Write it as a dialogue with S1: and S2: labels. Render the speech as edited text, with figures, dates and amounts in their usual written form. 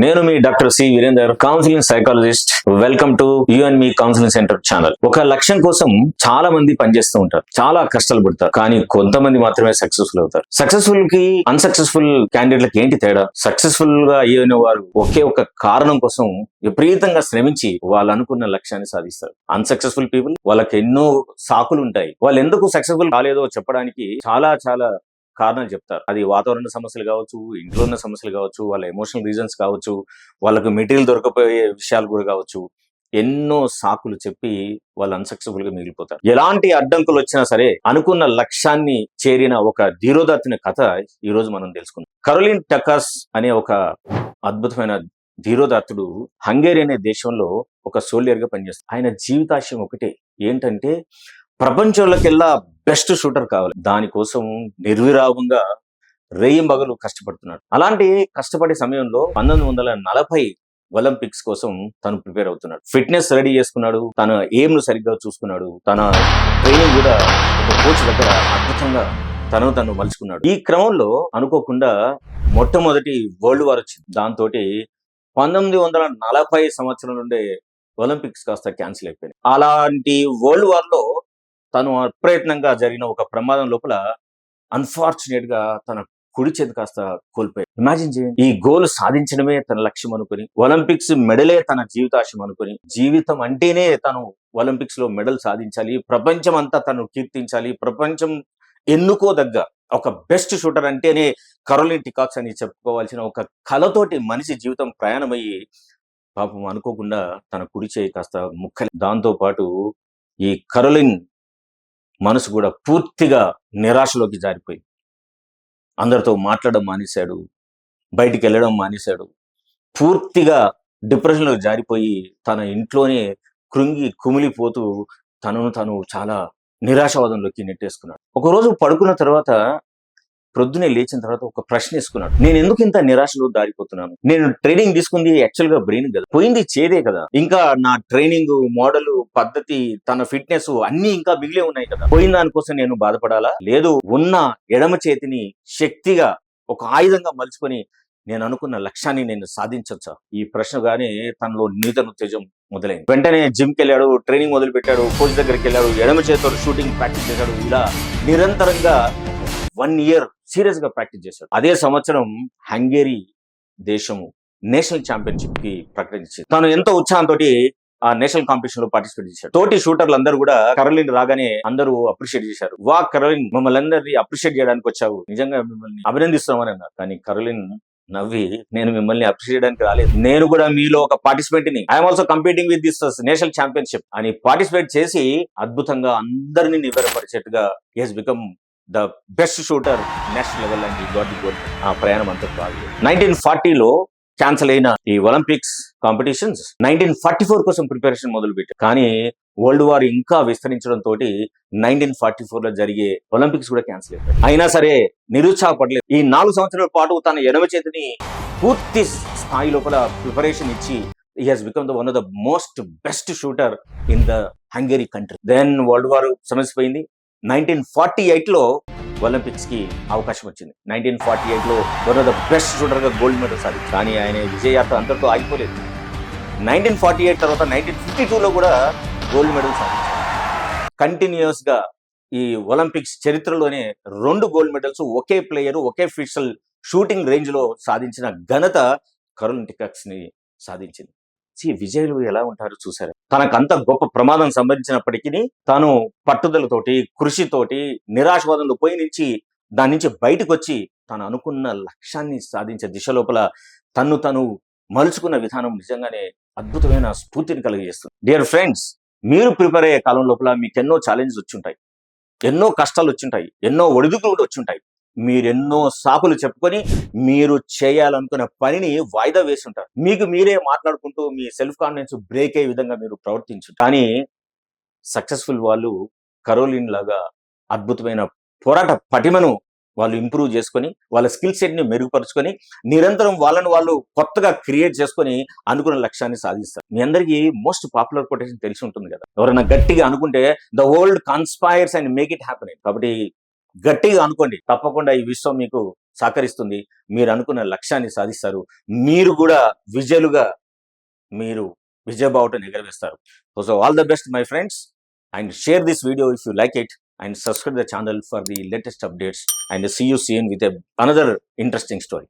S1: నేను మీ doctor C Virender, counselling psychologist. Welcome to you and మీ కౌన్సిలింగ్ సెంటర్ ఛానల్. ఒక లక్ష్యం కోసం చాలా మంది పనిచేస్తూ ఉంటారు, చాలా కష్టాలు పడతారు, కానీ కొంతమంది మాత్రమే సక్సెస్ఫుల్ అవుతారు. సక్సెస్ఫుల్ కి అన్సక్సెస్ఫుల్ క్యాండిడేట్లకి ఏంటి తేడా? సక్సెస్ఫుల్ గా అయ్యిన వారు ఒకే ఒక కారణం కోసం విపరీతంగా శ్రమించి వాళ్ళు అనుకున్న లక్ష్యాన్ని సాధిస్తారు. అన్సక్సెస్ఫుల్ పీపుల్ వాళ్ళకి ఎన్నో సాకులు ఉంటాయి. వాళ్ళు ఎందుకు సక్సెస్ఫుల్ కాలేదో చెప్పడానికి చాలా చాలా కారణాలు చెప్తారు. అది వాతావరణ సమస్యలు కావచ్చు, ఇంట్లో ఉన్న సమస్యలు కావచ్చు, వాళ్ళ ఎమోషనల్ రీజన్స్ కావచ్చు, వాళ్ళకు మెటీరియల్ దొరకపోయే విషయాలు కూడా కావచ్చు. ఎన్నో సాకులు చెప్పి వాళ్ళు అన్సక్సెస్ఫుల్ గా మిగిలిపోతారు. ఎలాంటి అడ్డంకులు వచ్చినా సరే అనుకున్న లక్ష్యాన్ని చేరిన ఒక ధీరోదాత్తుని కథ ఈ రోజు మనం తెలుసుకుందాం. కరోలిన్ టకాస్ అనే ఒక అద్భుతమైన ధీరోదాత్తుడు హంగేరి అనే దేశంలో ఒక సోల్జర్ గా పనిచేస్తాడు. ఆయన జీవితాశయం ఒకటే, ఏంటంటే ప్రపంచంలోకెల్లా బెస్ట్ షూటర్ కావాలి. దానికోసం నిర్విరామంగా రేయింబగలు కష్టపడుతున్నాడు. అలాంటి కష్టపడే సమయంలో 1940 ఒలింపిక్స్ కోసం తను ప్రిపేర్ అవుతున్నాడు. ఫిట్నెస్ రెడీ చేసుకున్నాడు, తన ఎయిమ్ ను సరిగ్గా చూసుకున్నాడు, తన ట్రైనింగ్ కూడా ఒక కోచ్ దగ్గర అద్భుతంగా తను మలుచుకున్నాడు. ఈ క్రమంలో అనుకోకుండా మొట్టమొదటి వరల్డ్ వార్ వచ్చింది. దాంతో 1940 సంవత్సరం నుండే ఒలింపిక్స్ కాస్త క్యాన్సిల్ అయిపోయింది. అలాంటి వరల్డ్ వార్ లో తను అప్రయత్నంగా జరిగిన ఒక ప్రమాదం లోపల అన్ఫార్చునేట్ గా తన కుడి చేతి కాస్త కోల్పోయాడు. ఇమాజిన్ చేయండి, ఈ గోల్ సాధించడమే తన లక్ష్యం అనుకుని, ఒలింపిక్స్ మెడలే తన జీవితాశయం అనుకుని, జీవితం అంటేనే తను ఒలింపిక్స్ లో మెడల్ సాధించాలి, ప్రపంచం అంతా తను కీర్తించాలి, ప్రపంచం ఎన్నుకోదగ్గ ఒక బెస్ట్ షూటర్ అంటేనే కరోలిన్ టకాస్ అని చెప్పుకోవాల్సిన ఒక కళతోటి మనిషి జీవితం ప్రయాణమయ్యి పాపం అనుకోకుండా తన కుడి చేయి కాస్త ముక్కలు. దాంతో పాటు ఈ కరోలిన్ మనసు కూడా పూర్తిగా నిరాశలోకి జారిపోయింది. అందరితో మాట్లాడడం మానేశాడు, బయటికి వెళ్ళడం మానేశాడు, పూర్తిగా డిప్రెషన్లోకి జారిపోయి తన ఇంట్లోనే కృంగి కుమిలిపోతూ తను చాలా నిరాశవాదంలోకి నెట్టేసుకున్నాడు. ఒకరోజు పడుకున్న తర్వాత, ప్రొద్దునే లేచిన తర్వాత ఒక ప్రశ్న వేసుకున్నాడు. నేను ఎందుకు ఇంత నిరాశలో దారిపోతున్నాను? నేను ట్రైనింగ్ తీసుకుంది యాక్చువల్ గా బ్రెయిన్ కదా, పోయింది చేదే కదా, ఇంకా నా ట్రైనింగ్ మోడల్ పద్ధతి, తన ఫిట్నెస్ అన్ని ఇంకా మిగిలే ఉన్నాయి కదా, పోయిన దానికోసం నేను బాధపడాలా? లేదు, ఉన్న ఎడమ చేతిని శక్తిగా ఒక ఆయుధంగా మలుచుకొని నేను అనుకున్న లక్ష్యాన్ని నేను సాధించొచ్చా? ఈ ప్రశ్నగానే తనలో నూతన ఉత్తేజం మొదలైంది. వెంటనే జిమ్కి వెళ్ళాడు, ట్రైనింగ్ మొదలు పెట్టాడు, కోచ్ దగ్గరికి వెళ్ళాడు, ఎడమ చేతితో షూటింగ్ ప్రాక్టీస్ చేశాడు. ఇలా నిరంతరంగా 1 year సీరియస్ గా ప్రాక్టీస్ చేశాడు. అదే సంవత్సరం హంగేరి దేశము నేషనల్ ఛాంపియన్షిప్ కి ప్రకటించింది. తను ఎంతో ఉత్సాహంతో ఆ నేషనల్ కాంపిటీషన్ లో పార్టిసిపేట్ చేశాడు. తోటి షూటర్లు అందరూ కూడా కరోలిన్ రాగానే అందరూ అప్రిషియేట్ చేశారు. వా కరోలిన్, మమ్మల్ని అందరినీ అప్రిషియేట్ చేయడానికి వచ్చావు, నిజంగా మిమ్మల్ని అభినందిస్తున్నామని అన్నారు. కానీ కరోలిన్ నవ్వి, నేను మిమ్మల్ని అప్రిషియేట్ చేయడానికి రాలేదు, నేను కూడా మీలో ఒక పార్టిసిపేట్ ని, I'm also competing with this national championship అని పార్టిసిపేట్ చేసి అద్భుతంగా అందరినీ నివ్వెరపరిచేట్టుగా he has become the best shooter national level and got the gold. ఆ ప్రయాణం అంతా బాగా 1940లో క్యాన్సిల్ అయిన ఈ ఒలింపిక్స్ కాంపిటీషన్స్ 1944 కోసం ప్రిపరేషన్ మొదలు పెట్టారు. కానీ వరల్డ్ వార్ ఇంకా విస్తరించడంతో 1944లో జరిగే ఒలింపిక్స్ కూడా క్యాన్సిల్ అయిపోయాయి. అయినా సరే నిరుత్సాహపడలేదు. ఈ 4 సంవత్సరాల పాటు తన ఎడమ చేతిని పూర్తి స్థాయి లోపల ప్రిపరేషన్ ఇచ్చి he has become one of the most best shooter in the Hungary country. Then world war సమసిపోయింది. 1948లో ఒలింపిక్స్ కి అవకాశం వచ్చింది. 1948లో one of the best shooter గా గోల్డ్ మెడల్ సాధించారు. కానీ ఆయన విజయయాత్ర అంతటితో ఆగిపోలేదు. 1948 తర్వాత 1952లో కూడా గోల్డ్ మెడల్ సాధించారు. కంటిన్యూస్ గా ఈ ఒలింపిక్స్ చరిత్రలోనే 2 గోల్డ్ మెడల్స్ ఒకే ప్లేయర్ ఒకే ఫిషల్ షూటింగ్ రేంజ్ లో సాధించిన ఘనత కరోలిన్ టకాస్ ని సాధించింది. విజయులు ఎలా ఉంటారో చూసారు. తనకంత గొప్ప ప్రమాదం సంభవించినప్పటికీ తాను పట్టుదలతోటి, కృషితోటి, నిరాశవాదంలో పోయి నుంచి దాని నుంచి బయటకు వచ్చి తను అనుకున్న లక్ష్యాన్ని సాధించే దిశ లోపల తను మలుచుకున్న విధానం నిజంగానే అద్భుతమైన స్ఫూర్తిని కలిగజేస్తుంది. డియర్ ఫ్రెండ్స్, మీరు ప్రిపేర్ అయ్యే కాలం లోపల మీకు ఎన్నో ఛాలెంజెస్ వచ్చుంటాయి, ఎన్నో కష్టాలు వచ్చుంటాయి, ఎన్నో ఒడిదుడుకులు కూడా వచ్చుంటాయి. మీరెన్నో సాకులు చెప్పుకొని మీరు చేయాలనుకున్న పనిని వాయిదా వేసి ఉంటారు. మీకు మీరే మాట్లాడుకుంటూ మీ సెల్ఫ్ కాన్ఫిడెన్స్ బ్రేక్ అయ్యే విధంగా మీరు ప్రవర్తించు. కానీ సక్సెస్ఫుల్ వాళ్ళు కరోలిన్ లాగా అద్భుతమైన పోరాట పటిమను వాళ్ళు ఇంప్రూవ్ చేసుకొని, వాళ్ళ స్కిల్ సెట్ ని మెరుగుపరుచుకొని, నిరంతరం వాళ్ళని వాళ్ళు కొత్తగా క్రియేట్ చేసుకొని అనుకున్న లక్ష్యాన్ని సాధిస్తారు. మీ అందరికీ మోస్ట్ పాపులర్ కొటేషన్ తెలిసి ఉంటుంది కదా, ఎవరైనా గట్టిగా అనుకుంటే the world conspires and make it happen. కాబట్టి గట్టిగా అనుకోండి, తప్పకుండా ఈ విశ్వం మీకు సహకరిస్తుంది. మీరు అనుకున్న లక్ష్యాన్ని సాధిస్తారు. మీరు కూడా విజయులుగా మీరు విజయబావుటను ఎగరవేస్తారు. So all the best my friends, and share this video if you like it, and subscribe the channel for the latest updates, and see you soon with another interesting story.